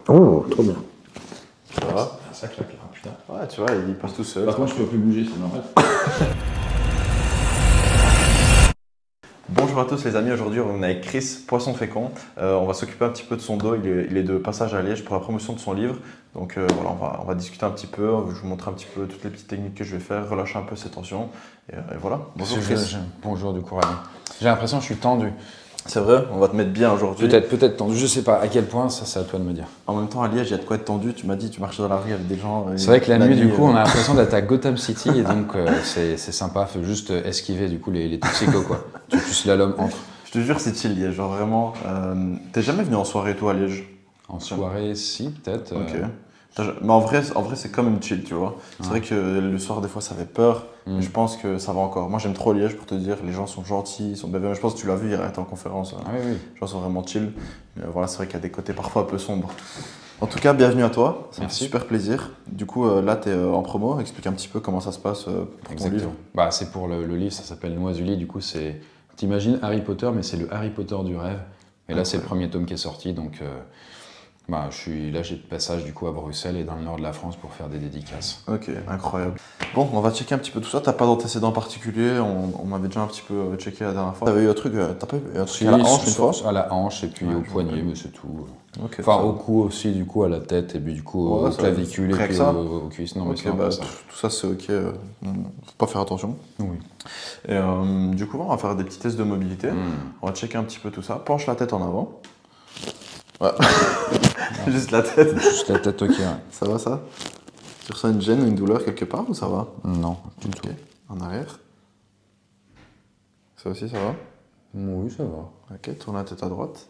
Oh, trop bien. Ça va? Ça claque là, putain. Ouais, tu vois, il passe tout seul. Par contre, je peux plus bouger, c'est normal. Bonjour à tous les amis, aujourd'hui on est avec Chris, Poisson Fécond. On va s'occuper un petit peu de son dos, il est de passage à Liège pour la promotion de son livre. Donc voilà, on va discuter un petit peu, je vais vous montrer un petit peu toutes les petites techniques que je vais faire, relâcher un peu ses tensions. Et voilà, bonjour Chris. Bonjour du coup, Rami. J'ai l'impression que je suis tendu. C'est vrai, on va te mettre bien aujourd'hui. Peut-être tendu, je sais pas à quel point, ça c'est à toi de me dire. En même temps à Liège, il y a de quoi être tendu, tu m'as dit, tu marches dans la rue avec des gens. C'est vrai que la nuit, du coup, on a l'impression d'être à Gotham City et donc c'est sympa, faut juste esquiver du coup les toxicos quoi. Tu slalom entre. Je te jure, c'est chill Liège, genre vraiment. T'es jamais venu en soirée toi à Liège? En soirée, si, peut-être. Ok. Mais en vrai c'est quand même chill, tu vois. C'est vrai que le soir, des fois, ça fait peur, mais je pense que ça va encore. Moi, j'aime trop Liège pour te dire, les gens sont gentils, ils sont bienveillants. Je pense que tu l'as vu, il était en conférence. Ah oui, oui. Les gens sont vraiment chill. Mais voilà, c'est vrai qu'il y a des côtés parfois un peu sombres. En tout cas, bienvenue à toi, ça me fait Merci. super plaisir. Du coup, là, tu es en promo, explique un petit peu comment ça se passe pour ton livre. Bah, c'est pour le livre, ça s'appelle Noisuli, du coup, c'est. T'imagines Harry Potter, mais c'est le Harry Potter du rêve. Et là, c'est le premier tome qui est sorti, donc. Bah, j'ai de passage du coup à Bruxelles et dans le nord de la France pour faire des dédicaces. Ok, incroyable. Bon, on va checker un petit peu tout ça. T'as pas d'antécédents particuliers, on m'avait déjà un petit peu checké la dernière fois. T'avais eu un truc, t'as pas eu un truc à la hanche une fois? À la hanche et puis au poignet, mais c'est tout. Ok, Enfin, ça au va. cou aussi, du coup, à la tête et puis du coup au ça va. clavicule et Rien que puis ça aux cuisses. Non, mais Ok, c'est un peu ça. tout ça c'est ok, faut pas faire attention. Oui. Et du coup, on va faire des petits tests de mobilité. On va checker un petit peu tout ça. Penche la tête en avant. Ouais. Juste la tête. Juste la tête, ok. Ouais. Ça va ça? Tu ressens une gêne, une douleur quelque part ou ça va? Non, du tout. En arrière. Ça aussi ça va? Oui, ça va. Ok, tourne la tête à droite.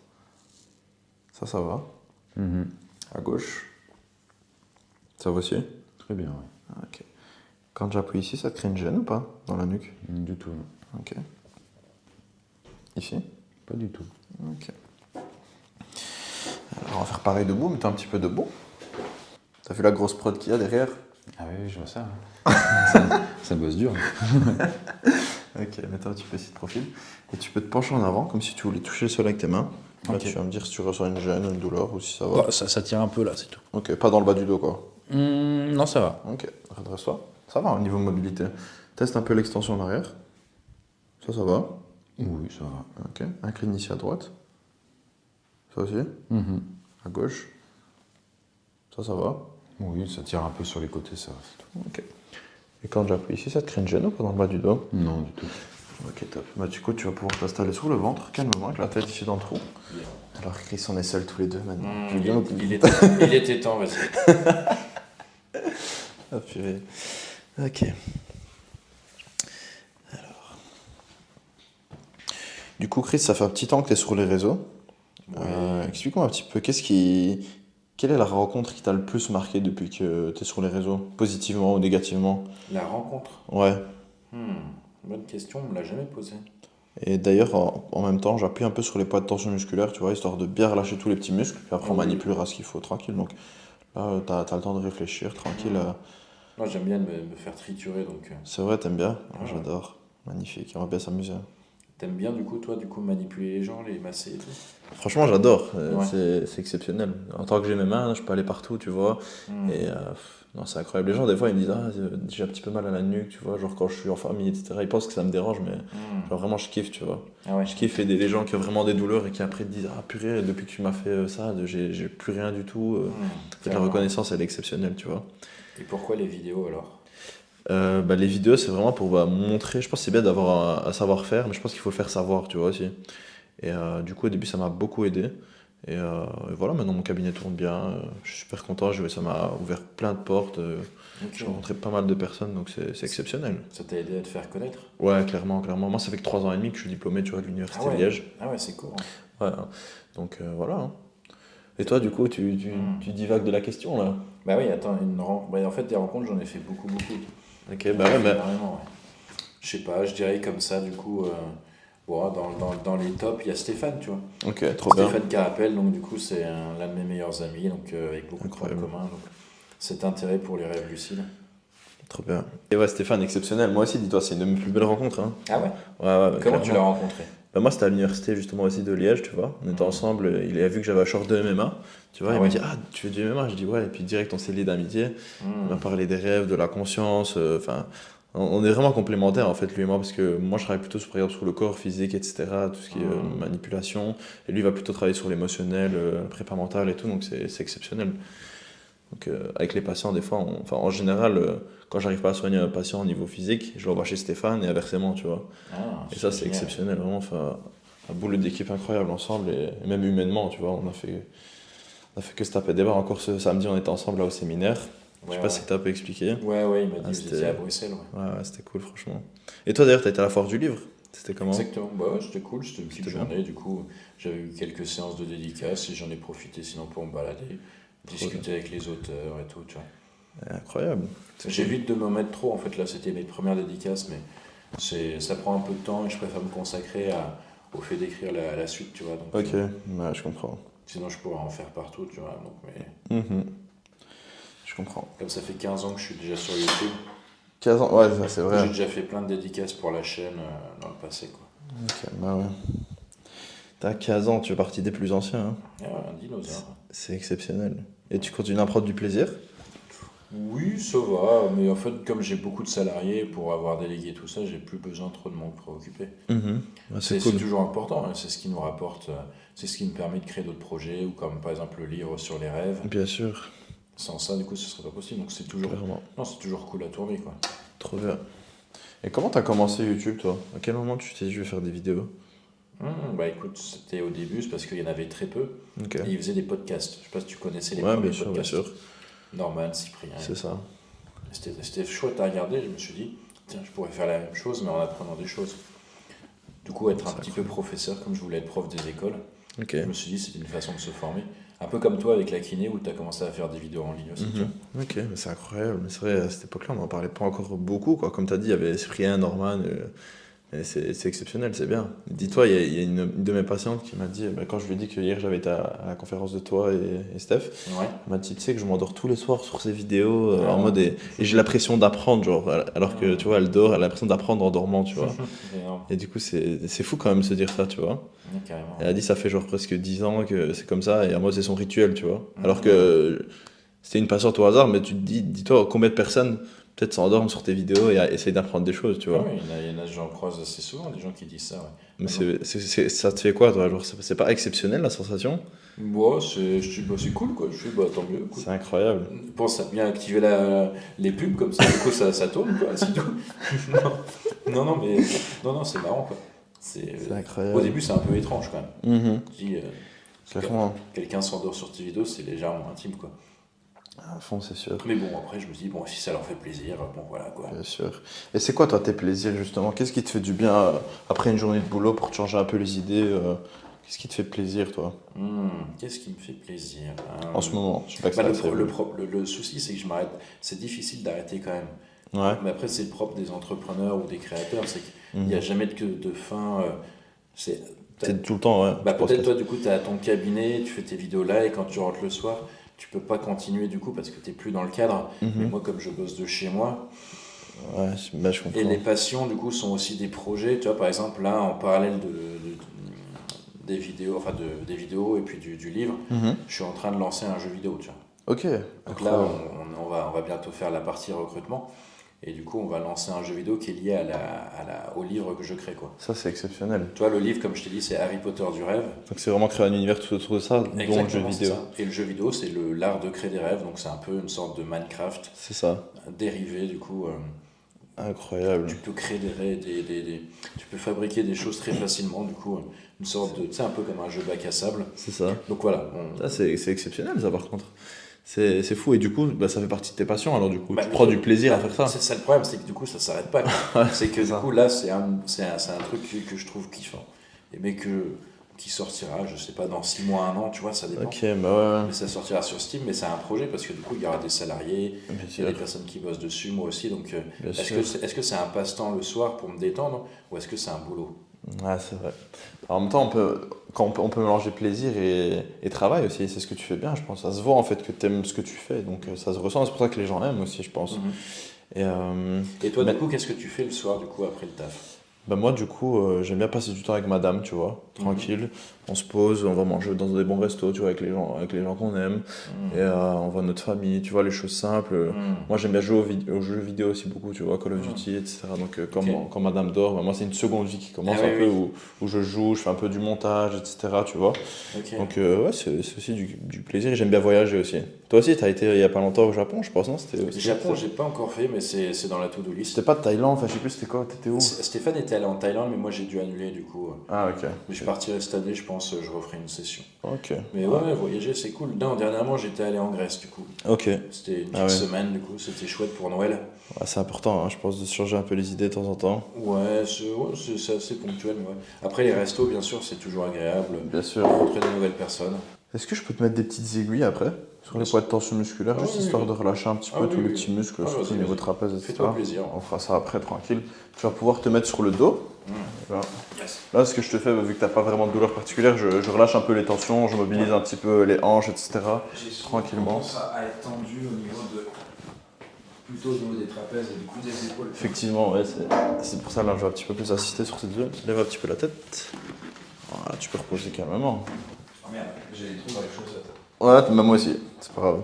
Ça va. À gauche. Ça va aussi? Très bien, oui. Ok. Quand j'appuie ici, ça te crée une gêne ou pas? Dans la nuque? Du tout, non. Ok. Ici? Pas du tout. Ok. Alors on va faire pareil debout, mets-toi un petit peu debout. T'as vu la grosse prod qu'il y a derrière? Ah oui, je vois ça. Ça bosse dur. Ok, mets-toi un petit peu ici de profil. Et tu peux te pencher en avant, comme si tu voulais toucher le sol avec tes mains. Là, tu vas me dire si tu ressens une gêne, une douleur ou si ça va. Bah, ça tire un peu là, c'est tout. Ok, pas dans le bas du dos quoi. Non, ça va. Ok, redresse-toi. Ça va au niveau mobilité. Teste un peu l'extension en arrière. Ça va. Oui, ça va. Ok, incline ici à droite. Ça aussi. À gauche. Ça va. Oui, ça tire un peu sur les côtés, ça va, c'est tout. Ok. Et quand j'appuie ici, ça te crée une gêne ou pas dans le bas du dos? Non, du tout. Ok, top. Bah, du coup, tu vas pouvoir t'installer sur le ventre, calmement, avec la tête ici dans le trou. Alors, Chris, on est seuls tous les deux maintenant. Il était temps, vas-y. Ah, purée. Ok. Alors. Du coup, Chris, ça fait un petit temps que tu es sur les réseaux. Explique-moi un petit peu, quelle est la rencontre qui t'a le plus marqué depuis que tu es sur les réseaux, positivement ou négativement? La rencontre? Ouais. Bonne question, on me l'a jamais posée. Et d'ailleurs, en même temps, j'appuie un peu sur les poids de tension musculaire, tu vois, histoire de bien relâcher tous les petits muscles, puis après on manipulera ce qu'il faut, tranquille. Donc là, t'as le temps de réfléchir, tranquille. Moi j'aime bien me faire triturer, donc... C'est vrai, t'aimes bien? Moi, Ouais. j'adore. Magnifique, on va bien s'amuser. T'aimes bien du coup, toi, manipuler les gens, les masser et tout? Franchement, j'adore. Ouais. C'est exceptionnel. En tant que j'ai mes mains, je peux aller partout, tu vois. Et non, c'est incroyable. Les gens, des fois, ils me disent, ah, j'ai un petit peu mal à la nuque, tu vois, genre quand je suis en famille, etc. Ils pensent que ça me dérange, mais genre vraiment, je kiffe, tu vois. Ah ouais. Je kiffe aider les gens qui ont vraiment des douleurs et qui après te disent, ah purée, depuis que tu m'as fait ça, j'ai plus rien du tout. En fait, la reconnaissance, elle est exceptionnelle, tu vois. Et pourquoi les vidéos alors? Les vidéos, c'est vraiment pour montrer. Je pense que c'est bien d'avoir un savoir-faire, mais je pense qu'il faut le faire savoir, tu vois aussi. Et du coup, au début, ça m'a beaucoup aidé. Et voilà, maintenant mon cabinet tourne bien. Je suis super content. Ça m'a ouvert plein de portes. J'ai rencontré pas mal de personnes, donc c'est exceptionnel. Ça t'a aidé à te faire connaître? Ouais, clairement, clairement. Moi, ça fait que 3 ans et demi que je suis diplômé, tu vois, de l'Université de Liège. Ah ouais, c'est cool. Ouais, hein. Donc voilà. Hein. Et toi, du coup, tu divagues de la question là? Bah oui, attends, en fait, des rencontres, j'en ai fait beaucoup. Ok, bah ouais, mais. Énormément, ouais. Je sais pas, je dirais comme ça, du coup, bon, dans les tops, il y a Stéphane, tu vois. Ok, trop bien. Stéphane Carapel, donc du coup, c'est l'un de mes meilleurs amis, donc avec beaucoup de points Incroyable. communs. Donc, cet intérêt pour les rêves lucides. Trop bien. Et ouais, Stéphane, exceptionnel. Moi aussi, dis-toi, c'est une de mes plus belles rencontres. Hein. Ah ouais? Ouais, Comment tu l'as rencontré? Bah, moi, c'était à l'université justement aussi de Liège, tu vois. On était ensemble, il a vu que j'avais un short de MMA, tu vois. Ah Il m'a ouais. dit, ah, tu fais du MMA? Je dis, ouais. Et puis direct, on s'est lié d'amitié. On a Hmm. parlé des rêves, de la conscience. Enfin, on est vraiment complémentaires en fait, lui et moi, parce que moi, je travaille plutôt sur, par exemple, sur le corps physique, etc., tout ce qui est Hmm. manipulation. Et lui, il va plutôt travailler sur l'émotionnel, prépa mentale et tout. Donc, c'est exceptionnel. Donc, avec les patients, des fois, enfin, en général, quand j'arrive pas à soigner un patient au niveau physique, je l'envoie chez Stéphane et inversement, tu vois. Ah, Et ça, c'est c'est génial. exceptionnel, vraiment. Enfin, un boulot d'équipe incroyable ensemble et même humainement, tu vois. On a fait que se taper des barres. Encore ce samedi, on était ensemble là au séminaire. Je sais Ouais, pas ouais. si t'as pu expliquer. Ouais, ouais, il m'a Ah, dit vous étiez à c'était Bruxelles, ouais. ouais, c'était cool, franchement. Et toi, d'ailleurs, t'as été à la foire du livre. C'était comment? Exactement, bah ouais, c'était cool, c'était une petite C'était bien. journée, du coup j'avais eu quelques séances de dédicaces et j'en ai profité sinon pour me balader, Trop bien. discuter avec les auteurs et tout, tu vois. Incroyable. C'est cool. J'évite de me mettre trop, en fait là c'était mes premières dédicaces, mais ça prend un peu de temps et je préfère me consacrer au fait d'écrire la suite, tu vois, donc Ok, ouais, je comprends. sinon je pourrais en faire partout, tu vois, donc, mais Mhm, je comprends. comme ça fait 15 ans que je suis déjà sur YouTube, 15 ans, ouais, ça c'est j'ai vrai. déjà fait plein de dédicaces pour la chaîne dans le passé, quoi. Ok, bah ouais. T'as 15 ans, tu fais partie des plus anciens, hein. Ah ouais, un dinosaure. C'est exceptionnel. Et tu continues à prendre du plaisir? Oui, ça va, mais en fait, comme j'ai beaucoup de salariés, pour avoir délégué tout ça, j'ai plus besoin trop de m'en préoccuper. Mhm. Ouais, c'est C'est cool. toujours important, hein, c'est ce qui nous rapporte, c'est ce qui me permet de créer d'autres projets, ou comme par exemple le livre sur les rêves. Bien sûr, Sans ça, du coup, ce serait pas possible. Donc c'est toujours, clairement. non, c'est toujours cool à tourner, quoi. Trop bien. Et comment t'as commencé YouTube, toi? À quel moment tu t'es dit, je vais faire des vidéos? Bah écoute, c'était au début, c'est parce qu'il y en avait très peu, Ok. et ils faisaient des podcasts. Je sais pas si tu connaissais les Ouais, premiers bien podcasts. sûr. Norman, Cyprien. C'est ça. C'était chouette à regarder, je me suis dit, tiens, je pourrais faire la même chose, mais en apprenant des choses. Du coup, être un C'est petit peu incroyable. professeur, comme je voulais être prof des écoles, Ok. je me suis dit, c'était une façon de se former. Un peu comme toi avec la kiné, où tu as commencé à faire des vidéos en ligne aussi, tu vois. Mhm. Ok, mais c'est incroyable. Mais c'est vrai, à cette époque-là, on n'en parlait pas encore beaucoup, quoi. Comme tu as dit, il y avait Cyprien, Norman. Et c'est exceptionnel, c'est bien. Dis-toi, il y a une de mes patientes qui m'a dit, quand je lui ai dit que hier j'avais été à la conférence de toi et Steph, Ouais. elle m'a dit, tu sais que je m'endors tous les soirs sur ces vidéos en Ah, mode et j'ai l'impression d'apprendre, genre, alors que tu vois, elle dort, elle a l'impression d'apprendre en dormant, tu vois. énorme. Et du coup, c'est fou quand même de se dire ça, tu vois. Ouais, carrément. Elle a dit, ça fait genre presque 10 ans que c'est comme ça, et moi, c'est son rituel, tu vois. Alors Mhm. que c'était une patiente au hasard, mais tu te dis, dis-toi, combien de personnes peut-être s'endorment sur tes vidéos et essayent d'apprendre des choses, tu Ah vois. oui, il y en a, j'en croise assez souvent, des gens qui disent ça, ouais. Mais Maintenant, ça te fait quoi, toi? Genre, c'est pas exceptionnel la sensation? moi, c'est cool, quoi. Je suis, bah, tant mieux, écoute. C'est incroyable. Pense à bien activer les pubs, comme ça, du coup, ça tourne, quoi, c'est tout. Non, non, mais non, c'est marrant, quoi. C'est Au incroyable. début, c'est un peu étrange, quand même. Mhm. Je dis, Clairement. quelqu'un s'endort sur tes vidéos, c'est légèrement intime, quoi. À fond, c'est sûr. Mais bon, après, je me dis, bon, si ça leur fait plaisir, bon, voilà, quoi. Bien sûr. Et c'est quoi, toi, tes plaisirs, justement? Qu'est-ce qui te fait du bien après une journée de boulot pour te changer un peu les idées qu'est-ce qui te fait plaisir, toi, Qu'est-ce qui me fait plaisir? en ce moment? Je sais pas que Bah, c'est assez. le souci, c'est que je m'arrête. C'est difficile d'arrêter quand même. Ouais. Mais après, c'est le propre des entrepreneurs ou des créateurs, c'est qu'il n'y a Mhm. jamais de fin. C'est, t'as- C'est tout le temps, ouais. bah, Je pense peut-être que toi, du coup, tu as ton cabinet, tu fais tes vidéos là, et quand tu rentres le soir, tu peux pas continuer du coup parce que tu n'es plus dans le cadre. Mais Mhm. moi, comme je bosse de chez moi, Ouais, bah, je et les comprends. passions, du coup, sont aussi des projets. Tu vois, par exemple, là, en parallèle des vidéos, enfin des vidéos et puis du livre, Mhm. je suis en train de lancer un jeu vidéo, tu vois. Ok, Donc là, incroyable. on va bientôt faire la partie recrutement. Et du coup, on va lancer un jeu vidéo qui est lié au livre que je crée, quoi. Ça, c'est exceptionnel. Tu vois, le livre, comme je t'ai dit, c'est Harry Potter du rêve. Donc, c'est vraiment créer un univers tout autour de ça, dont le jeu Exactement, c'est vidéo. ça. Et le jeu vidéo, c'est l'art de créer des rêves. Donc, c'est un peu une sorte de Minecraft C'est ça. dérivé, du coup. Incroyable. Tu peux créer des rêves, tu peux fabriquer des choses très facilement, du coup. Une sorte de. Tu sais, un peu comme un jeu bac à sable. C'est ça. Donc, voilà. Ça, c'est exceptionnel, ça, par contre. C'est fou. Et du coup, bah, ça fait partie de tes passions, alors du coup, Bah, tu prends du plaisir à bah, faire ça. c'est ça le problème, c'est que du coup, ça s'arrête pas, quoi. Ouais, C'est que c'est du ça. coup, là, c'est un truc que je trouve kiffant. Et mais qui sortira, je sais pas, dans 6 mois, 1 an, tu vois, ça dépend. Ok, bah Mais ça sortira sur Steam, mais c'est un projet parce que du coup, il y aura des salariés, ouais, bien il y a des sûr. personnes qui bossent dessus, moi aussi. Donc, Bien est-ce sûr. que est-ce que c'est un passe-temps le soir pour me détendre ou est-ce que c'est un boulot? Ouais, c'est vrai. En même temps, on peut mélanger plaisir et travail aussi. C'est ce que tu fais bien, je pense. Ça se voit en fait que tu aimes ce que tu fais. Donc ça se ressent. C'est pour ça que les gens aiment aussi, je pense. Mhm. Et Et toi, mais- du coup, qu'est-ce que tu fais le soir, du coup, après le taf? Bah moi du coup j'aime bien passer du temps avec madame, tu vois, tranquille. On se pose, on va manger dans des bons restos, tu vois, avec les gens qu'on aime. Et on voit notre famille, tu vois, les choses simples. Moi j'aime bien jouer aux jeux vidéo aussi beaucoup, tu vois, Call of Duty, etc. Donc quand madame dort, bah, moi c'est une seconde vie qui commence Ah un oui, peu oui. où je joue, je fais un peu du montage, etc. Tu vois. Ok. Donc ouais, c'est aussi du plaisir et j'aime bien voyager aussi. Toi aussi t'as été il y a pas longtemps au Japon, je pense, non? Le Japon, j'ai pas encore fait, mais c'est dans la to-do list. C'était pas de Thaïlande, enfin je sais plus c'était quoi, t'étais où? Stéphane était allé en Thaïlande, mais moi j'ai dû annuler du coup. Ah ok. Mais je partirai cette année, je pense, je referai une session. Ok. Mais ouais, voyager c'est cool. Non, dernièrement j'étais allé en Grèce du coup. Ok. C'était une Ah petite ouais. semaine du coup, c'était chouette pour Noël. Ouais, c'est important, hein, je pense, de se changer un peu les idées de temps en temps. Ouais, c'est assez ponctuel. Ouais. Après les restos, bien sûr, c'est toujours agréable. Bien sûr. Rencontrer de nouvelles personnes. Est-ce que je peux te mettre des petites aiguilles après sur les poids de tension musculaire, Ah juste oui, histoire oui. de relâcher un petit Ah peu oui, tous les oui. petits muscles, Ah, surtout au vas-y, niveau vas-y. trapèze, etc. Fais-toi plaisir. On fera ça après tranquille. Tu vas pouvoir te mettre sur le dos. Là, Yes. Là, ce que je te fais, vu que t'as pas vraiment de douleur particulière, je relâche un peu les tensions, je mobilise un petit peu les hanches, etc. Tranquillement. à être tendu au niveau de. Plutôt au niveau des trapèzes et du coup des épaules. Effectivement, ouais, c'est pour ça là, je vais un petit peu plus insister sur cette zone. Lève un petit peu la tête. Voilà, tu peux reposer calmement. Oh merde, j'ai des trous dans les chaussettes. Ouais, même moi aussi, c'est pas grave.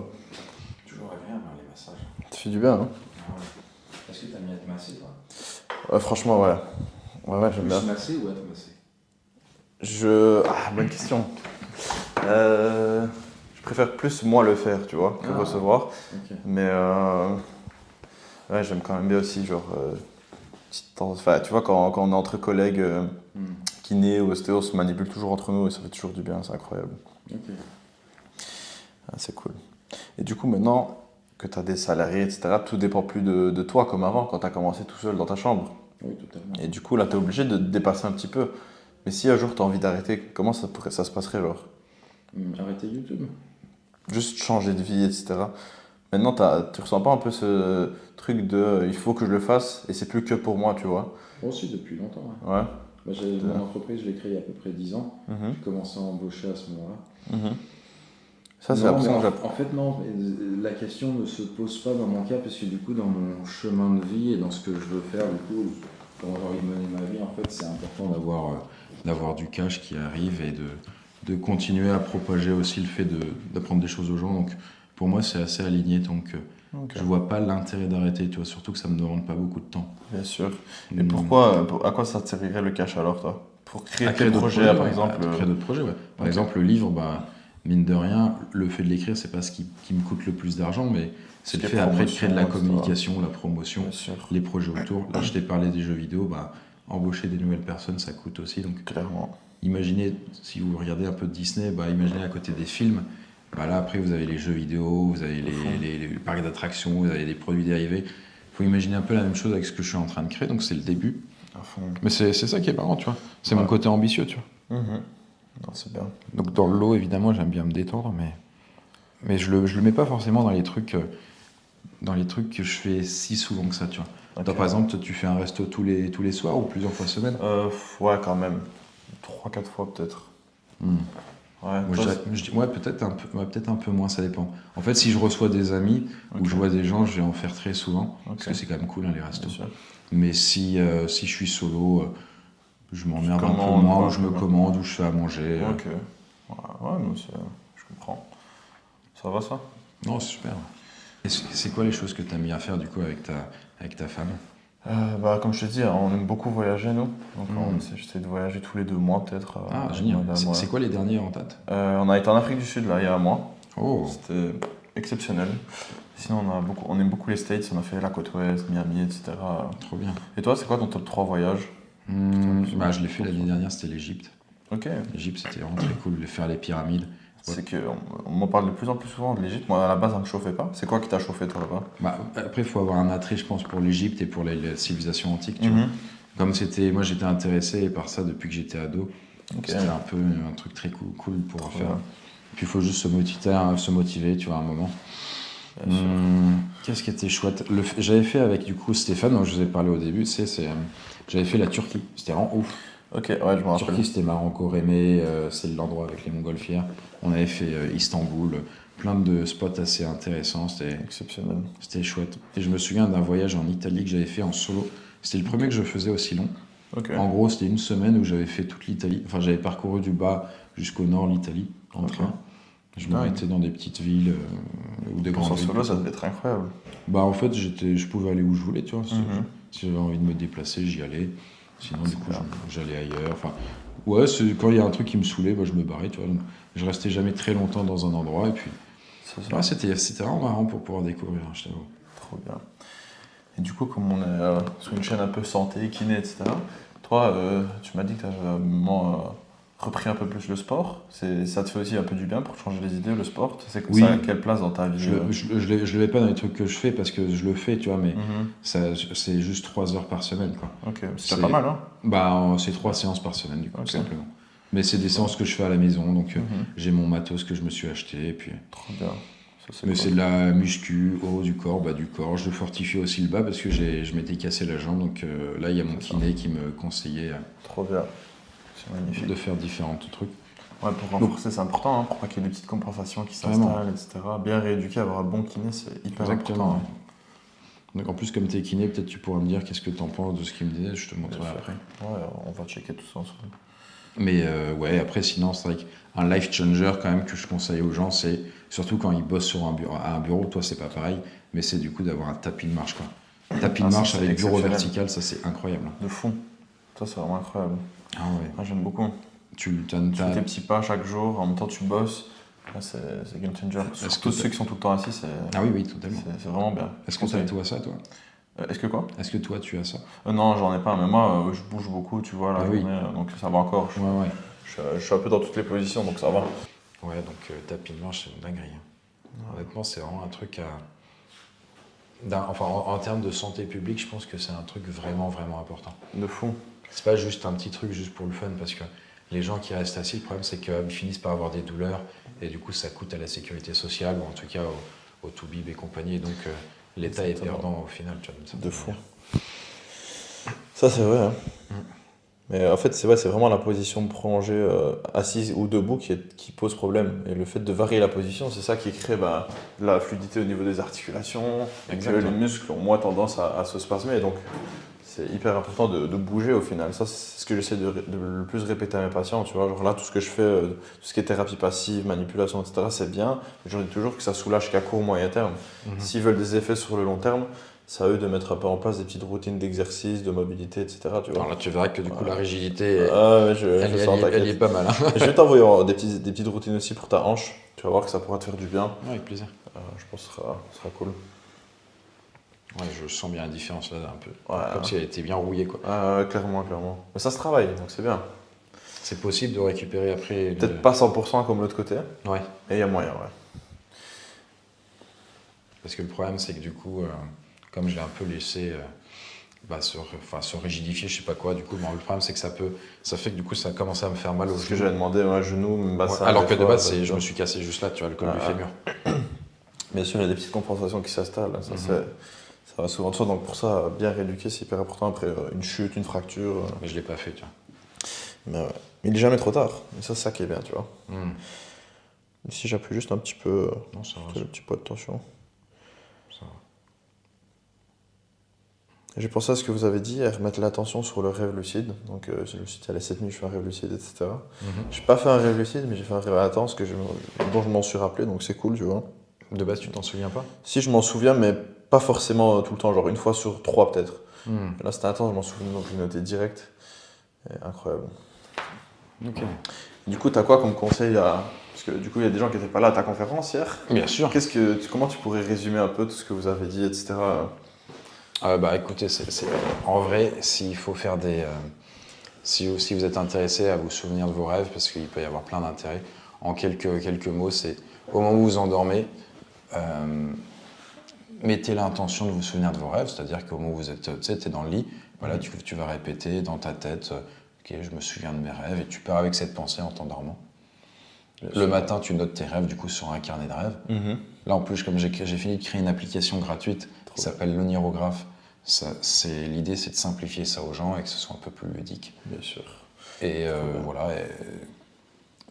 Toujours agréable les massages. Ça fait du bien, hein. Ah ouais. Est-ce que t'as mis à te masser toi? Ouais, franchement, ouais. Ouais, j'aime bien. masser ou à te masser? Bonne question. Je préfère plus moi le faire, tu vois, que recevoir. Ok. Mais ouais, j'aime quand même bien aussi, genre, petite temps. Enfin, tu vois, quand on est entre collègues, kiné ou ostéo, on se manipule toujours entre nous et ça fait toujours du bien, c'est incroyable. Ok. Ah, c'est cool. Et du coup, maintenant que tu as des salariés, etc., tout dépend plus de toi comme avant, quand tu as commencé tout seul dans ta chambre. Oui, totalement. Et du coup, là, tu es obligé de te dépasser un petit peu. Mais si un jour tu as envie d'arrêter, comment ça se passerait, genre? Arrêtez YouTube. Juste changer de vie, etc. Maintenant, tu ressens pas un peu ce truc de il faut que je le fasse et c'est plus que pour moi, tu vois? Moi aussi, depuis longtemps. Ouais. Ouais. Bah, mon entreprise, je l'ai créée il y a à peu près 10 ans. Mhm. J'ai commencé à embaucher à ce moment-là. Mhm. Ça, c'est Non, l'impression que en fait, non, la question ne se pose pas dans mon cas, parce que du coup, dans mon chemin de vie et dans ce que je veux faire, du coup, comment j'ai envie de mener ma vie, en fait, c'est important d'avoir du cash qui arrive et de continuer à propager aussi le fait d'apprendre des choses aux gens. Donc, pour moi, c'est assez aligné, donc Ok. je vois pas l'intérêt d'arrêter, tu vois, surtout que ça me demande pas beaucoup de temps. Bien sûr. Et pourquoi, à quoi ça te servirait le cash alors, toi? Pour créer À tes créer d'autres projets, projets, par ouais, exemple. à créer d'autres projets, ouais. Par Ok. exemple, le livre, bah, mine de rien, le fait de l'écrire, c'est pas ce qui me coûte le plus d'argent, mais c'est le qui est fait après de créer de la promotion, etc. communication, la promotion, Bien sûr. les projets autour. Là, je t'ai parlé des jeux vidéo, bah, embaucher des nouvelles personnes, ça coûte aussi. Donc, Clairement. imaginez, si vous regardez un peu de Disney, bah, imaginez à côté des films, bah, là, après, vous avez les jeux vidéo, vous avez les parcs d'attractions, vous avez des produits dérivés. Il faut imaginer un peu la même chose avec ce que je suis en train de créer, donc c'est le début. À fond. Mais c'est ça qui est marrant, tu vois. C'est mon côté ambitieux, tu vois. Non, c'est bien. Donc dans le lot, évidemment, j'aime bien me détendre, mais je le mets pas forcément dans les trucs que je fais si souvent que ça, tu vois. Ok. Toi, par exemple, toi, tu fais un resto tous les soirs ou plusieurs fois semaine? Ouais, quand même. 3-4 fois peut-être. Ouais, Moi, toi, je dis, ouais, peut-être un peu moins, ça dépend. En fait, si je reçois des amis ou je vois des gens, je vais en faire très souvent, parce que c'est quand même cool, hein, les restos. bien sûr. Mais si je suis solo, je m'emmerde un peu commandes, moins, quoi, ou je me ouais. commande, ou je fais à manger. Ok. Ouais, non, je comprends. Ça va, ça? Non, c'est super. Et c'est quoi les choses que tu as mis à faire, du coup, avec ta femme? Comme je te dis, on aime beaucoup voyager, nous. Donc, Mhm. j'essaie de voyager tous les 2 mois, peut-être. Ah, génial. madame, ouais. C'est quoi les derniers en date? On a été en Afrique du Sud, là, il y a un mois. Oh, C'était exceptionnel. Sinon, on aime beaucoup les States. On a fait la côte ouest, Miami, etc. trop bien. Et toi, c'est quoi ton top 3 voyages? Bah, je l'ai fait l'année dernière, c'était l'Égypte. Ok. L'Égypte, c'était vraiment très cool de faire les pyramides. C'est on m'en parle de plus en plus souvent de l'Égypte. Moi, à la base, ça me chauffait pas. C'est quoi qui t'a chauffé, toi, là-bas? Bah, après, il faut avoir un attrait, je pense, pour l'Égypte et pour les civilisations antiques. Tu vois. Mhm. Comme moi, j'étais intéressé par ça depuis que j'étais ado. Ok. C'était un peu un truc très cool pour Trop faire. bien. Puis il faut juste se motiver, tu vois, à un moment. Bien sûr. Qu'est-ce qui était chouette? J'avais fait avec, du coup, Stéphane, dont je vous ai parlé au début, j'avais fait la Turquie. C'était vraiment ouf. Ok, ouais, je me rappelle. Turquie, c'était Marocco, Rémé, c'est l'endroit avec les montgolfières. On avait fait Istanbul, plein de spots assez intéressants, Exceptionnel. c'était chouette. Et je me souviens d'un voyage en Italie que j'avais fait en solo. C'était le premier que je faisais aussi long. Ok. En gros, c'était une semaine où j'avais fait toute l'Italie. Enfin, j'avais parcouru du bas jusqu'au nord l'Italie en Ok. train. Je Dingue. m'arrêtais dans des petites villes ou des Pour grandes ce villes. solo, ça devait être incroyable. Bah en fait, je pouvais aller où je voulais, tu vois. Mhm. Si j'avais envie de me déplacer, j'y allais. Sinon, du coup, Super. j'allais ailleurs. Enfin, ouais, quand il y a un truc qui me saoulait, bah, je me barrais, tu vois. Donc, je restais jamais très longtemps dans un endroit. Et puis, C'est ça. ouais, c'était vraiment marrant pour pouvoir découvrir, hein, je t'avoue. Trop bien. Et du coup, comme on est sur une chaîne un peu santé, kiné, etc., toi, tu m'as dit que tu avais repris un peu plus le sport. Ça te fait aussi un peu du bien pour changer les idées, le sport. Oui. Ça a quelle place dans ta vie? Je le mets pas dans les trucs que je fais parce que je le fais, tu vois, mais Mhm. c'est juste 3 heures par semaine, quoi. Ok, c'est C'est- pas mal, hein? Bah, c'est 3 séances par semaine, du coup, Ok. tout simplement. Mais c'est des séances que je fais à la maison, donc Mhm. j'ai mon matos que je me suis acheté, et puis... Trop bien. Ça, c'est Mais cool. c'est de la muscu, haut du corps, bas du corps. Je fortifie aussi le bas parce que je m'étais cassé la jambe, donc là, il y a mon C'est ça. kiné qui me conseillait Trop bien. C'est magnifique. de faire différents trucs. Ouais, pour renforcer, c'est important, hein, pour pas qu'il y ait des petites compensations qui Vraiment. s'installent, etc. Bien rééduquer, avoir un bon kiné, c'est hyper Exactement. important. Donc en plus, comme tu es kiné, peut-être tu pourras me dire qu'est-ce que tu en penses de ce qu'il me disait, je te montrerai Bien sûr. après. Ouais, on va checker tout ça ensemble. Mais ouais, après, sinon, c'est vrai qu'un life changer, quand même, que je conseille aux gens, c'est surtout quand ils bossent sur un bureau, toi, c'est pas pareil, mais c'est du coup d'avoir un tapis de marche, quoi. Tapis de Ah, ça, marche c'est avec bureau exceptionnel. vertical, ça, c'est incroyable. De fond. Ça, c'est vraiment incroyable. Ah ouais. Ah, j'aime beaucoup. Tu Tu fais tes petits pas chaque jour, en même temps tu bosses. Ah, c'est game changer. Est-ce Surtout que ceux qui sont tout le temps assis, Ah oui, oui, totalement. c'est vraiment bien. Est-ce que tu as toi ça, toi? Est-ce que quoi? Est-ce que toi, tu as ça? Non, j'en ai pas, mais moi, je bouge beaucoup, tu vois, la Ah oui. journée, donc ça va encore. Ouais, ouais. Je suis un peu dans toutes les positions, donc ça va. Ouais, donc tapis de marche, c'est une dinguerie, hein. Honnêtement, c'est vraiment un truc à... Enfin, en termes de santé publique, je pense que c'est un truc vraiment, vraiment important. De fou. C'est pas juste un petit truc juste pour le fun, parce que les gens qui restent assis, le problème, c'est qu'ils finissent par avoir des douleurs, et du coup, ça coûte à la sécurité sociale, ou en tout cas au Toubib et compagnie, et donc l'État est Exactement. perdant au final. Tu vois, d'une certaine De fou. manière. Ça, c'est vrai. Hein. Mm. Mais en fait, c'est vrai, c'est vraiment la position prolongée, assise ou debout qui pose problème. Et le fait de varier la position, c'est ça qui crée de la fluidité au niveau des articulations, et que Exactement. les muscles ont moins tendance à se spasmer. Et donc, c'est hyper important de bouger au final. Ça, c'est ce que j'essaie de le plus répéter à mes patients. Tu vois, genre là, tout ce que je fais, tout ce qui est thérapie passive, manipulation, etc., c'est bien. Mais je dis toujours que ça soulage qu'à court, moyen terme. Mhm. S'ils veulent des effets sur le long terme, c'est à eux de mettre un peu en place des petites routines d'exercice, de mobilité, etc. Tu vois. Alors là, tu verras que du coup, la rigidité, Ah ouais, elle, je sens, elle y t'inquiète. est pas mal, hein. Je vais t'envoyer des petites routines aussi pour ta hanche. Tu vas voir que ça pourra te faire du bien. Ouais, avec plaisir. Je pense que ce sera cool. Ouais, je sens bien la différence là, un peu. Ouais, Comme si elle était bien rouillée, quoi. clairement, clairement. Mais ça se travaille, donc c'est bien. C'est possible de récupérer après. Peut-être pas 100% comme l'autre côté, Ouais. mais il y a moyen, ouais. Parce que le problème, c'est que du coup, comme je l'ai un peu laissé se rigidifier, je sais pas quoi, du coup, le problème, c'est que ça fait que du coup, ça a commencé à me faire mal au Ce que genou. j'avais demandé, ouais, genou, bassin. Ouais, alors des que de fois, base, bah, je me suis cassé juste là, tu vois, le col du Ah, fémur. Bien sûr, il y a des petites compensations qui s'installent. Ça, ça va souvent de soi. Donc pour ça, bien rééduquer, c'est hyper important. Après une chute, une fracture. Mais je l'ai pas fait, tu vois. Mais ouais. Mais il est jamais trop tard. Et ça, c'est ça qui est bien, tu vois. Hmm. Ici, j'appuie juste un petit peu Non, ça va. sur le petit point de tension. Ça va. J'ai pensé à ce que vous avez dit, à remettre l'attention sur le rêve lucide. Donc, je me suis dit, allez, cette nuit, je fais un rêve lucide, etc. Mhm. J'ai pas fait un rêve lucide, mais j'ai fait un rêve intense dont je m'en suis rappelé, donc c'est cool, tu vois. De base, tu t'en souviens pas? Si, je m'en souviens, mais pas forcément tout le temps, genre une fois sur 3 peut-être. Hmm. Là, c'était intense, je m'en souviens, donc je l'ai noté direct. Et incroyable. Ok. Du coup, t'as quoi comme conseil à... Parce que du coup, il y a des gens qui n'étaient pas là à ta conférence hier. Bien sûr. Comment tu pourrais résumer un peu tout ce que vous avez dit, etc. Écoutez, en vrai, s'il faut faire si vous êtes intéressé à vous souvenir de vos rêves, parce qu'il peut y avoir plein d'intérêts, en quelques mots, c'est au moment où vous vous endormez, mettez l'intention de vous souvenir de vos rêves, c'est-à-dire qu'au moment où vous êtes, tu sais, t'es dans le lit, voilà, tu vas répéter dans ta tête, ok, je me souviens de mes rêves, et tu pars avec cette pensée en t'endormant. Le matin, tu notes tes rêves du coup sur un carnet de rêves. Là, en plus, comme j'ai fini de créer une application gratuite qui s'appelle l'onirographe, l'idée, c'est de simplifier ça aux gens et que ce soit un peu plus ludique. Bien sûr. Et voilà,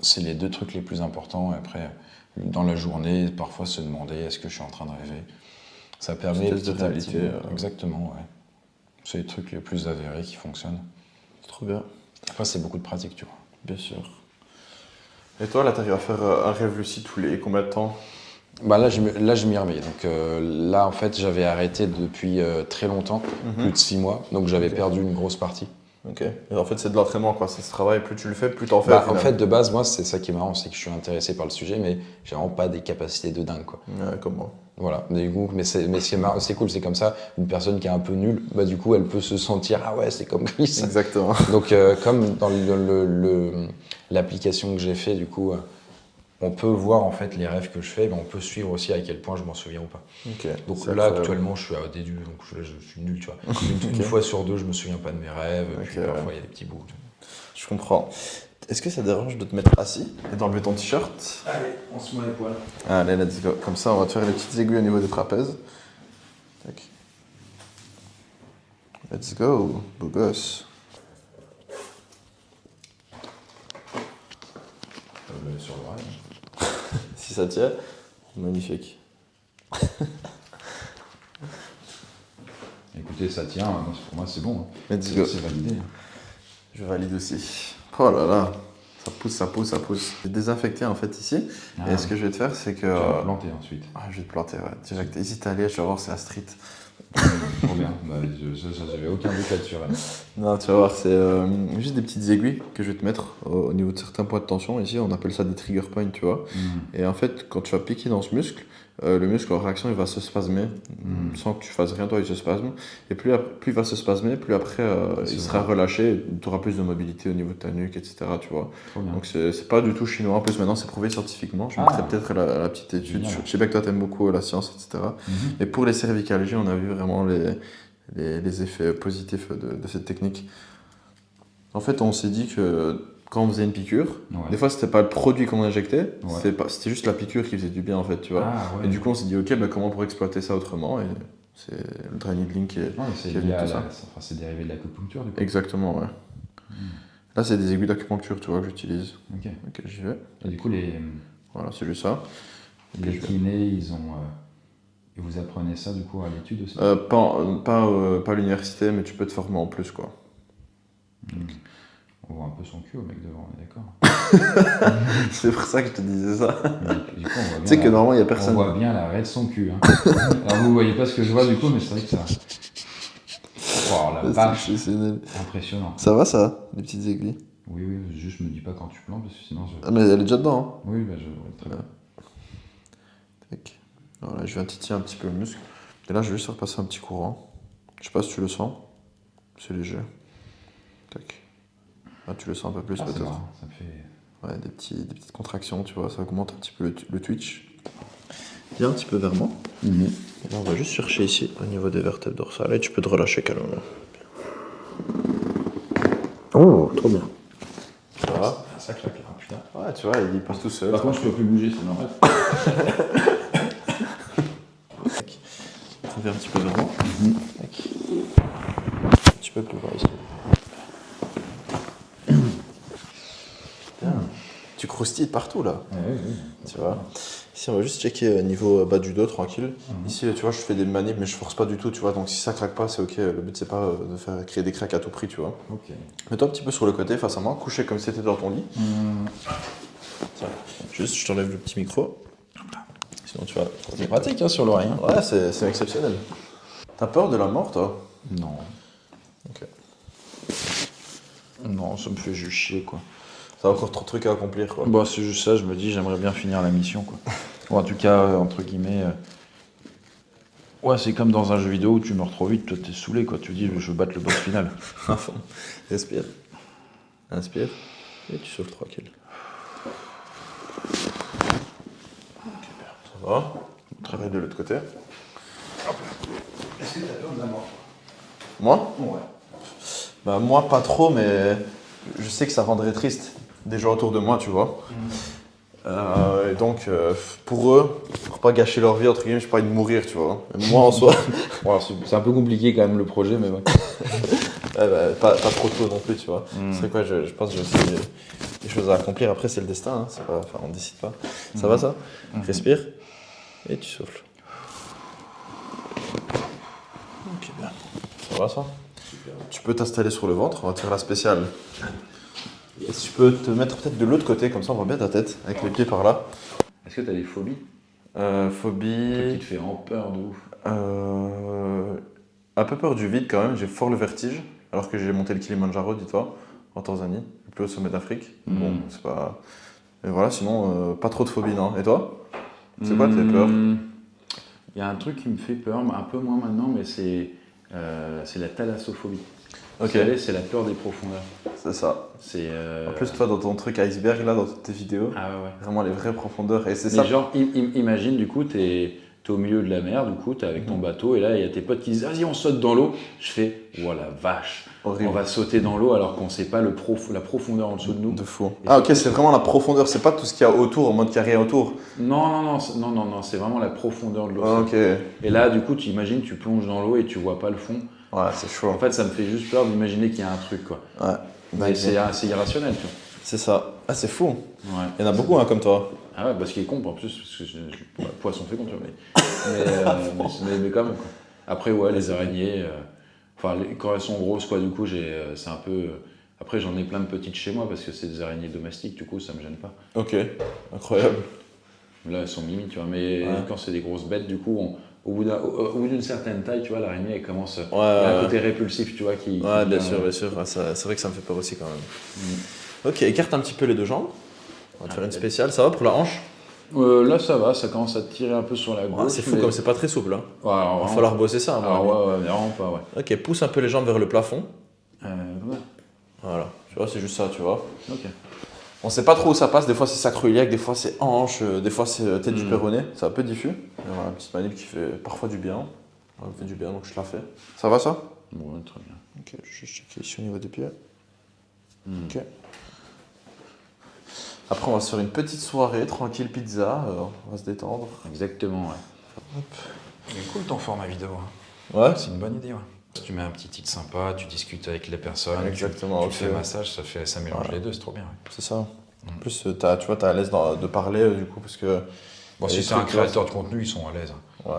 c'est les 2 trucs les plus importants. Et après, dans la journée, parfois se demander est-ce que je suis en train de rêver. Ça permet Test de petit à petit. réalité, Exactement, ouais. C'est les trucs les plus avérés qui fonctionnent. Trop bien. Après, c'est beaucoup de pratique, tu vois. Bien sûr. Et toi, là, t'arrives à faire un rêve lucide tous les combien de temps? Bah là, je m'y remets. Donc là, en fait, j'avais arrêté depuis très longtemps, plus de 6 mois. Donc j'avais Ok. perdu une grosse partie. Ok. Et en fait, c'est de l'entraînement, quoi. C'est ce travail. Plus tu le fais, plus t'en fais. Bah, au en final. fait, de base, moi, c'est ça qui est marrant, c'est que je suis intéressé par le sujet, mais j'ai vraiment pas des capacités de dingue, quoi. Ouais, comme moi. Voilà. Du coup, mais c'est cool, c'est comme ça. Une personne qui est un peu nulle, bah du coup, elle peut se sentir ah ouais, c'est comme Chris. Exactement. Donc comme dans l'application que j'ai fait, du coup, on peut voir en fait les rêves que je fais, mais on peut suivre aussi à quel point je m'en souviens ou pas. Ok. Donc C'est là, incroyable. actuellement, je suis à des donc je suis nul, tu vois. Une Ok. fois sur deux, je me souviens pas de mes rêves, puis Ok, parfois ouais. il y a des petits bouts. Je comprends. Est-ce que ça te dérange de te mettre assis et d'enlever ton t-shirt? Allez, on se met les poils. Allez, let's go. Comme ça, on va te faire les petites aiguilles au niveau des trapèzes. Tac. Let's go, beau gosse. Sur le rêve. Si ça tient, magnifique. Écoutez, ça tient, pour moi c'est bon. Let's go. C'est validé. Je valide aussi. Oh là là, ça pousse, ça pousse, ça pousse. J'ai désinfecté en fait ici. Et ce que je vais te faire, c'est que. Tu vas planter ensuite. Ah, je vais te planter, ouais. Direct. Ici, t'es allé, je vais voir, c'est la street. Trop bien. Bah, j'avais aucun doute là-dessus. Là. Non, tu vas voir, c'est juste des petites aiguilles que je vais te mettre au niveau de certains points de tension. Ici, on appelle ça des trigger points, tu vois. Et en fait, quand tu vas piquer dans ce muscle, le muscle en réaction, il va se spasmer sans que tu fasses rien, toi, il se spasme. Et plus il va se spasmer, plus après, il sera relâché, tu auras plus de mobilité au niveau de ta nuque, etc. Tu vois. Trop bien. Donc, c'est pas du tout chinois. En plus, maintenant, c'est prouvé scientifiquement. Je Ah. mettrai peut-être la petite étude. Génial. Je sais bien que toi, t'aimes beaucoup la science, etc. Et pour les cervicalgies, on a vu vraiment les effets positifs de cette technique. En fait, on s'est dit que quand on faisait une piqûre, des fois c'était pas le produit qu'on injectait, c'était juste la piqûre qui faisait du bien en fait, tu vois. Ah, ouais. Et du coup, on s'est dit ok, bah, comment on pourrait exploiter ça autrement, et c'est le dry needling qui est c'est venu lié de à tout ça. c'est dérivé de l'acupuncture du coup. Exactement, ouais. Là, c'est des aiguilles d'acupuncture, tu vois, que j'utilise. Ok. Ok, j'y vais. Et du coup, les Voilà, c'est juste ça. kinés, ils ont. Et vous apprenez ça du coup à l'étude aussi. Pas à l'université, mais tu peux te former en plus, quoi. On voit un peu son cul au mec devant, on est d'accord. C'est pour ça que je te disais ça. Du coup, on voit bien Tu sais que normalement, il n'y a personne. On voit bien la raie de son cul. Hein. Alors vous voyez pas ce que je vois du coup, mais c'est vrai que ça. Oh la vache, C'est exceptionnel. impressionnant. Ça va, ça, les petites aiguilles? Oui, juste me dis pas quand tu plantes, parce que sinon je. Ah, mais elle est déjà dedans, hein. Oui, bah je. Très bien. Tac. Voilà, je viens titiller un petit peu le muscle. Et là, je vais juste repasser un petit courant. Je sais pas si tu le sens. C'est léger. Tac. Là, tu le sens un peu plus Ah, c'est peut-être. marrant, ça me fait. Ouais, des petites contractions, tu vois, ça augmente un petit peu le twitch. Viens un petit peu vers moi. Et là, on va juste chercher ici, au niveau des vertèbres dorsales, et tu peux te relâcher calmement. Oh, trop bien. Ça va? Ça claque là, putain. Ouais, tu vois, il passe tout seul. Par contre, je peux plus bouger, c'est normal. On vient un petit peu vers moi. Tac. Un petit peu plus bas ici. Putain. Tu croustilles partout là. Oui. Tu vois. Ici, on va juste checker niveau bas du dos, tranquille. Ici, tu vois, je fais des manips, mais je force pas du tout, tu vois. Donc si ça craque pas, c'est ok. Le but, c'est pas de faire créer des craques à tout prix, tu vois. Ok. Mets-toi un petit peu sur le côté, face à moi, couché comme si t'étais dans ton lit. Tiens, juste, je t'enlève le petit micro. Sinon, tu vois. C'est pratique hein, sur l'oreille. Hein. Ouais, c'est exceptionnel. T'as peur de la mort, toi? Non. Ok. Non, ça me fait juste chier quoi. T'as encore trop de trucs à accomplir, quoi. Bah, c'est juste ça, je me dis, j'aimerais bien finir la mission, quoi. Ou en tout cas, entre guillemets. Ouais, c'est comme dans un jeu vidéo où tu meurs trop vite, toi t'es saoulé, quoi. Tu dis, je veux battre le boss final. À fond. Respire. Inspire. Et tu souffles tranquille. Ça va? Travaille de l'autre côté. Est-ce que t'as peur de la mort? Moi? Ouais. Bah, moi, pas trop, mais je sais que ça rendrait triste des gens autour de moi, tu vois. Et donc, pour eux, pour pas gâcher leur vie, entre guillemets, je pas envie de mourir, tu vois. Et moi, en soi, Ouais, c'est un peu compliqué quand même le projet, mais ouais. ouais, bah, pas trop tôt non plus, tu vois. C'est quoi, je pense que j'ai aussi des choses à accomplir. Après, c'est le destin, hein. C'est pas, enfin, on décide pas. Ça va, ça? Respire. Et tu souffles. Ok, bien. Ça va, ça? Super. Tu peux t'installer sur le ventre, on va te faire la spéciale. Et tu peux te mettre peut-être de l'autre côté, comme ça on voit bien ta tête, avec les pieds par là. Est-ce que tu as des phobies? Phobie. Qui te fait vraiment peur de ouf? Un peu peur du vide quand même, j'ai fort le vertige, alors que j'ai monté le Kilimandjaro, dis-toi, en Tanzanie, le plus haut sommet d'Afrique. Bon, c'est pas. Et voilà, sinon, pas trop de phobie, non. Et toi? C'est quoi tes peurs? Il y a un truc qui me fait peur, un peu moins maintenant, mais c'est la thalassophobie. Ok. Vous savez, c'est la peur des profondeurs. C'est ça. C'est. En plus, toi, dans ton truc iceberg, là, dans toutes tes vidéos, Ah ouais. vraiment les vraies profondeurs. Et c'est Mais ça. genre, imagine, du coup, t'es au milieu de la mer, du coup, t'es avec ton bateau, et là, il y a tes potes qui disent, vas-y, on saute dans l'eau. Je fais, oh la vache, Horrible. on va sauter dans l'eau alors qu'on sait pas la profondeur en dessous de nous. De fou. Et Ah, ok, surtout, c'est vraiment la profondeur, c'est pas tout ce qu'il y a autour, en mode qu'il n'y a rien autour. Non, c'est vraiment la profondeur de l'eau. Ah, ok. Et là, du coup, tu imagines, tu plonges dans l'eau et tu vois pas le fond. Ouais, c'est chaud. En fait, ça me fait juste peur d'imaginer qu'il y a un truc, quoi. Ouais. Mais c'est irrationnel, tu vois. C'est ça. Ah, c'est fou. Ouais. Il y en a beaucoup, hein, comme toi. Ah ouais, parce qu'il est con, en plus, parce que poisson fécond, tu vois. Mais quand même, quoi. Après, ouais, les araignées, quand elles sont grosses, quoi, du coup, c'est un peu. Après, j'en ai plein de petites chez moi parce que c'est des araignées domestiques, du coup, ça me gêne pas. Ok, incroyable. Là, elles sont mimi, tu vois. Mais Ouais. quand c'est des grosses bêtes, du coup, au bout d'une certaine taille, tu vois, l'araignée, elle commence. Ouais, Il y a un ouais. côté répulsif, tu vois, qui Ouais, bien vient, sûr, bien sûr. Ouais, c'est vrai que ça me fait peur aussi quand même. Mm. Ok, écarte un petit peu les deux jambes. On va te faire une peut-être. spéciale. Ça va pour la hanche? Là, ça va, ça commence à tirer un peu sur la Ouais, gauche. c'est fou mais- comme c'est pas très souple. Hein. Ouais, alors, Il va vraiment- falloir bosser ça, à mon alors, avis. ouais, mais vraiment pas, ouais. Ok, pousse un peu les jambes vers le plafond. Ouais, Voilà, tu vois, c'est juste ça, tu vois. ok. On sait pas trop où ça passe, des fois c'est sacro-iliaque, des fois c'est hanche, des fois c'est tête du péroné, c'est un peu diffus. Et voilà, une petite manip qui fait parfois du bien. Elle me fait du bien, donc je la fais. Ça va ça? Bon, ouais, très bien. Ok, je vais checker ici au niveau des pieds. Ok. Après on va se faire une petite soirée, tranquille pizza, on va se détendre. Exactement, ouais. Il est cool ton format vidéo. Hein. Ouais? C'est une bonne idée, ouais. Si tu mets un petit titre sympa, tu discutes avec les personnes, Exactement, tu ok. fais massage, ça mélange Voilà. les deux, c'est trop bien. Ouais. C'est ça. En plus, tu vois, t'es à l'aise de parler du coup, parce que. Bon, Il y a si des c'est un trucs, là, créateur de contenu, ils sont à l'aise. Hein. Ouais.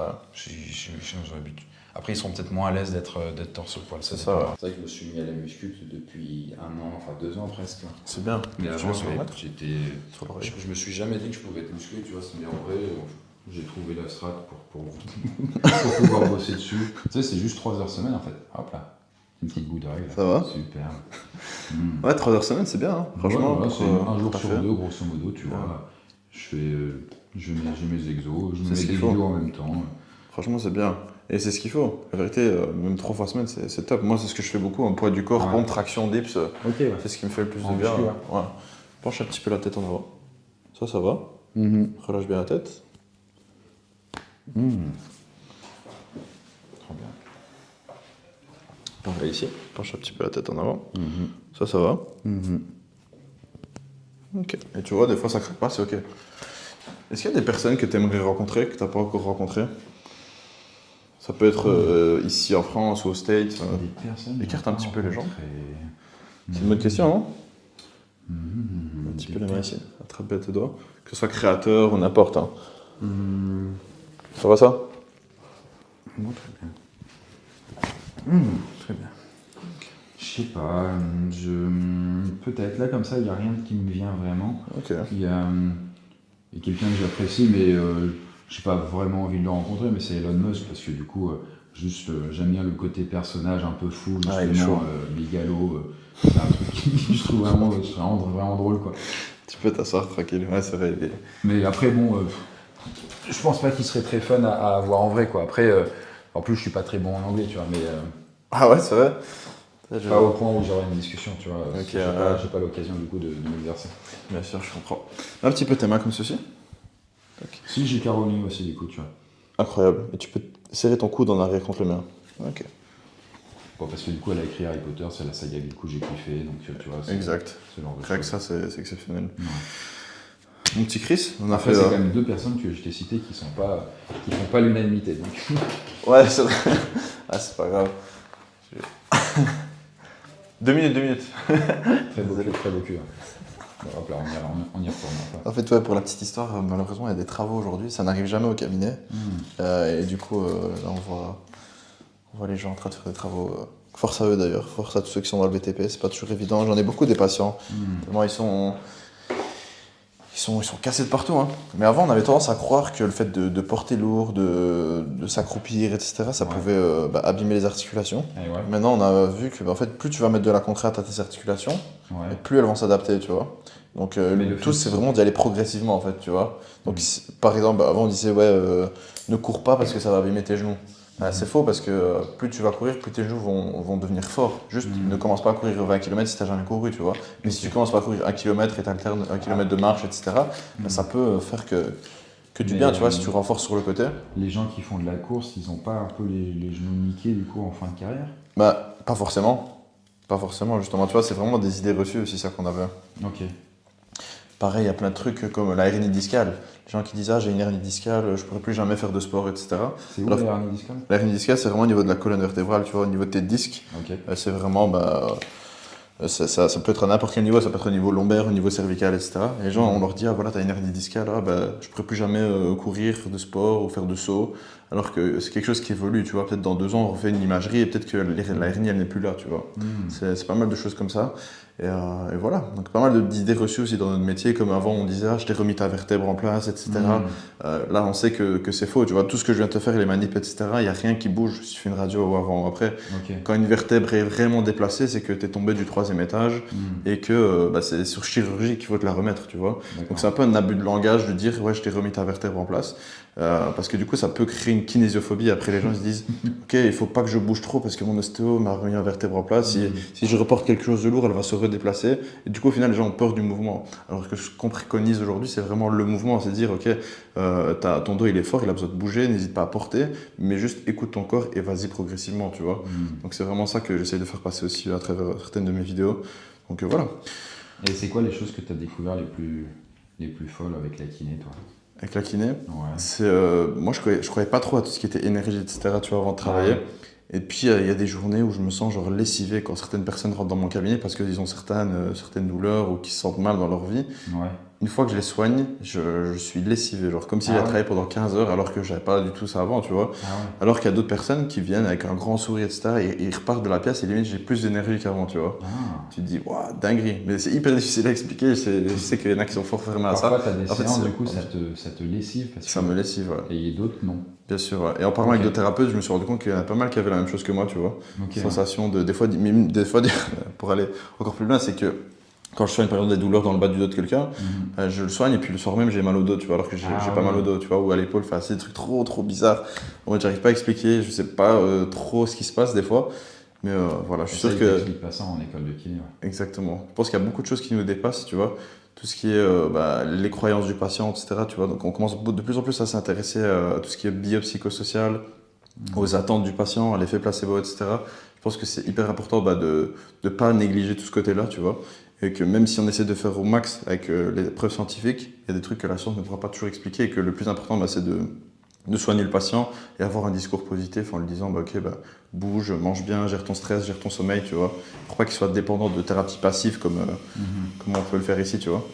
Ils ont l'habitude. Après, ils sont peut-être moins à l'aise d'être torse-poil. C'est ça, ouais. C'est vrai que je me suis mis à la muscu depuis 1 an, enfin 2 ans presque. C'est bien. Mais Tu avant, veux se remettre j'étais. sur l'oreille? Je me suis jamais dit que je pouvais être musclé, tu vois, mais en vrai, j'ai trouvé la strat pour pouvoir bosser dessus. Tu sais, c'est juste 3 heures semaine en fait. Hop là, une petite boudeille. Là. Ça va? Super. Ouais, 3 heures semaine, c'est bien, hein. Franchement. Voilà, pour, c'est un jour t'as sur fait. 2, grosso modo, tu vois. J'ai mes exos, je me C'est mets ce des qu'il faut. vidéos en même temps. Franchement, c'est bien. Et c'est ce qu'il faut. La vérité, même 3 fois semaine, c'est top. Moi, c'est ce que je fais beaucoup. En poids du corps, Ouais. pompe, traction, dips. Ok, ouais. C'est ce qui me fait le plus En de bien. muscu, Ouais. Penche un petit peu la tête en avant. Ça va. Relâche bien la tête. Trop bien. Pareil ici. Penche un petit peu la tête en avant. Ça va. Ok. Et tu vois, des fois, ça craque pas, c'est ok. Est-ce qu'il y a des personnes que tu aimerais rencontrer, que tu n'as pas encore rencontrées? Ça peut être ici en France ou aux States. Des personnes. Écarte un petit peu les jambes. rencontrées. C'est une bonne question, non? Un petit peu les mains ici. Attrape bien tes doigts. Que ce soit créateur ou n'importe. Hein. Ça va ça? Bon, très bien. Très bien. Je sais pas, peut-être là comme ça, il n'y a rien qui me vient vraiment. Ok. Il y a quelqu'un que j'apprécie, mais je n'ai pas vraiment envie de le rencontrer, mais c'est Elon Musk, parce que du coup, j'aime bien le côté personnage un peu fou, Ah, il est justement, chaud. mégalo. C'est un truc que je trouve vraiment drôle, quoi. Tu peux t'asseoir tranquille. Ouais, c'est vrai. Mais après, bon, je pense pas qu'il serait très fun à voir en vrai, quoi. Après, en plus, je suis pas très bon en anglais, tu vois, mais Ah ouais, c'est vrai. pas au point où j'aurais une discussion, tu vois. Ok, J'ai pas l'occasion, du coup, de m'exercer. Bien sûr, je comprends. Un petit peu tes mains comme ceci. Si, j'ai Caroline aussi, du coup, tu vois. Incroyable. Et tu peux serrer ton coude en arrière contre le mien. Ok. Bon, parce que du coup, elle a écrit Harry Potter, c'est la saga que du coup j'ai kiffé, donc tu vois, c'est Exact. ce genre de Rien que choses. ça, c'est exceptionnel. Ouais. Mon petit Chris, on a Après, fait. c'est quand même 2 personnes que je t'ai citées qui font pas l'unanimité, donc. Ouais, c'est vrai. Ah, c'est pas grave. 2 minutes. Très beau cul. Bon, hop là, on y retourne. Enfin. En fait, ouais, pour la petite histoire, malheureusement, il y a des travaux aujourd'hui. Ça n'arrive jamais au cabinet. Et du coup, là, on voit les gens en train de faire des travaux Force à eux d'ailleurs, force à tous ceux qui sont dans le BTP, c'est pas toujours évident. J'en ai beaucoup des patients, tellement ils sont cassés de partout. Hein. Mais avant, on avait tendance à croire que le fait de porter lourd, de s'accroupir, etc., ça pouvait abîmer les articulations. Et ouais. Maintenant, on a vu que en fait, plus tu vas mettre de la contrainte à tes articulations, Ouais. et plus elles vont s'adapter, tu vois. Donc, Mais le le tout, fait c'est que- vraiment d'y aller progressivement, en fait, tu vois. Donc, par exemple, avant, on disait, ne cours pas parce que ça va abîmer tes genoux. C'est faux parce que plus tu vas courir, plus tes genoux vont devenir forts. Juste, ne commence pas à courir 20 km si tu n'as jamais couru, tu vois. Mais si tu commences pas à courir 1 km et tu alternes 1 km de marche, etc., ça peut faire que du Mais, bien, tu vois, si tu renforces sur le côté. Les gens qui font de la course, ils ont pas un peu les genoux niqués du coup en fin de carrière? Bah, pas forcément. Pas forcément, justement, tu vois, c'est vraiment des idées reçues aussi, ça qu'on avait. Ok. Pareil, il y a plein de trucs comme la hernie discale. Les gens qui disent, ah, j'ai une hernie discale, je pourrais plus jamais faire de sport, etc. C'est où Alors- la hernie discale? La hernie discale, c'est vraiment au niveau de la colonne vertébrale, tu vois, au niveau de tes disques. Ok. C'est vraiment, ça peut être à n'importe quel niveau, ça peut être au niveau lombaire, au niveau cervical, etc. Et les gens, on leur dit, ah voilà, t'as une hernie discale, je pourrais plus jamais courir, faire de sport ou faire de saut. Alors que c'est quelque chose qui évolue, tu vois. Peut-être dans 2 ans, on refait une imagerie et peut-être que la hernie, elle n'est plus là, tu vois. C'est pas mal de choses comme ça. Et voilà. Donc, pas mal d'idées reçues aussi dans notre métier. Comme avant, on disait, ah, je t'ai remis ta vertèbre en place, etc. Là, on sait que c'est faux, tu vois. Tout ce que je viens de te faire, les manips, etc., il n'y a rien qui bouge si tu fais une radio avant ou après. Ok. Quand une vertèbre est vraiment déplacée, c'est que tu es tombé du 3e étage et que c'est sur chirurgie qu'il faut te la remettre, tu vois. Donc c'est un peu un abus de langage de dire ouais, je t'ai remis ta vertèbre en place. Parce que du coup, ça peut créer une kinésiophobie. Après, les gens ils se disent ok, il faut pas que je bouge trop parce que mon ostéo m'a remis la vertèbre en place. Si je reporte quelque chose de lourd, elle va se redéplacer. Et du coup, au final, les gens ont peur du mouvement. Alors que ce qu'on préconise aujourd'hui, c'est vraiment le mouvement. C'est dire ok, ton dos il est fort, il a besoin de bouger, n'hésite pas à porter, mais juste écoute ton corps et vas-y progressivement, tu vois. Donc c'est vraiment ça que j'essaie de faire passer aussi à travers certaines de mes vidéos. Donc voilà. Et c'est quoi les choses que tu as découvert les plus folles avec la kiné, toi? Avec la kiné, Ouais. moi je croyais pas trop à tout ce qui était énergie, etc. Tu vois, avant de travailler. Ouais. Et puis il y a des journées où je me sens genre lessivé quand certaines personnes rentrent dans mon cabinet parce qu'ils ont certaines douleurs ou qui se sentent mal dans leur vie. Ouais. Une fois que je les soigne, je suis lessivé, genre comme si j'avais travaillé pendant 15 heures alors que j'avais pas du tout ça avant, tu vois. Ah ouais. Alors qu'il y a d'autres personnes qui viennent avec un grand sourire, etc. et ils repartent de la pièce et limite j'ai plus d'énergie qu'avant, tu vois. Ah. Tu te dis, waouh, dinguerie. Mais c'est hyper difficile à expliquer. Je sais qu'il y en a qui sont fort fermés à ça. Parfois, tu as des En fait, séances, c'est- du coup, ça te lessive. Parce Ça que... me lessive, ouais. Et d'autres, non. Bien sûr, ouais. Et en parlant avec d'autres thérapeutes, je me suis rendu compte qu'il y en a pas mal qui avaient la même chose que moi, tu vois. Ok. Sensation des fois, pour aller encore plus loin, c'est que quand je soigne par exemple des douleurs dans le bas du dos de quelqu'un, je le soigne et puis le soir même j'ai mal au dos, tu vois, alors que j'ai pas mal au dos, tu vois, ou à l'épaule, enfin, c'est des trucs trop bizarres. En fait, j'arrive pas à expliquer, je sais pas trop ce qui se passe des fois, mais voilà, je suis sûr que. Tu pas ça en école de kiné. Ouais. Exactement. Je pense qu'il y a beaucoup de choses qui nous dépassent, tu vois. Tout ce qui est les croyances du patient, etc. Tu vois. Donc on commence de plus en plus à s'intéresser à tout ce qui est biopsychosocial, aux attentes du patient, à l'effet placebo, etc. Je pense que c'est hyper important de ne pas négliger tout ce côté-là, tu vois. Et que même si on essaie de faire au max avec les preuves scientifiques, il y a des trucs que la science ne pourra pas toujours expliquer et que le plus important, c'est de soigner le patient et avoir un discours positif en lui disant bouge, mange bien, gère ton stress, gère ton sommeil, tu vois. Pour pas qu'il soit dépendant de thérapie passive comme on peut le faire ici, tu vois.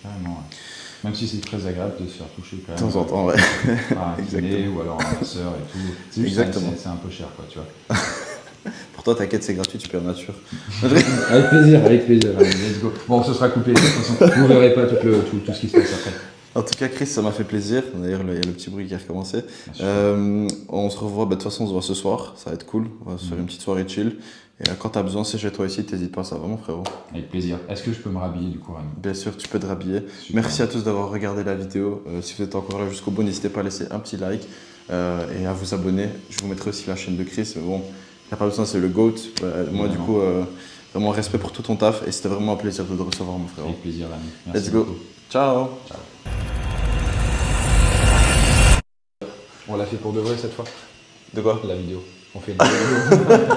Carrément, ouais. Même si c'est très agréable de se faire toucher quand De même. temps en temps, ouais. Par un kiné ou alors un masseur et tout. C'est juste, Exactement. c'est un peu cher, quoi, tu vois. Pour toi, t'inquiète, c'est gratuit, tu payes en nature. Avec plaisir, avec plaisir. Allez, let's go. Bon, ce sera coupé, de toute façon. Vous verrez pas tout ce qui se passe après. En tout cas, Chris, ça m'a fait plaisir. D'ailleurs, il y a le petit bruit qui a recommencé. On se revoit, de toute façon, on se voit ce soir. Ça va être cool. On va se faire une petite soirée chill. Et quand t'as besoin, c'est chez toi ici, t'hésites pas, ça va, mon frérot. Avec plaisir. Est-ce que je peux me rhabiller du coup, Rami? Bien sûr, tu peux te rhabiller. Super. Merci à tous d'avoir regardé la vidéo. Si vous êtes encore là jusqu'au bout, n'hésitez pas à laisser un petit like et à vous abonner. Je vous mettrai aussi la chaîne de Chris. Mais bon, il n'y a pas besoin, c'est le GOAT. Moi, du coup, vraiment respect pour tout ton taf. Et c'était vraiment un plaisir de te recevoir, mon frérot. Avec plaisir, Rami. Merci Let's go. beaucoup. Ciao. Ciao. On l'a fait pour de vrai cette fois, De quoi? la vidéo. On fait une vidéo.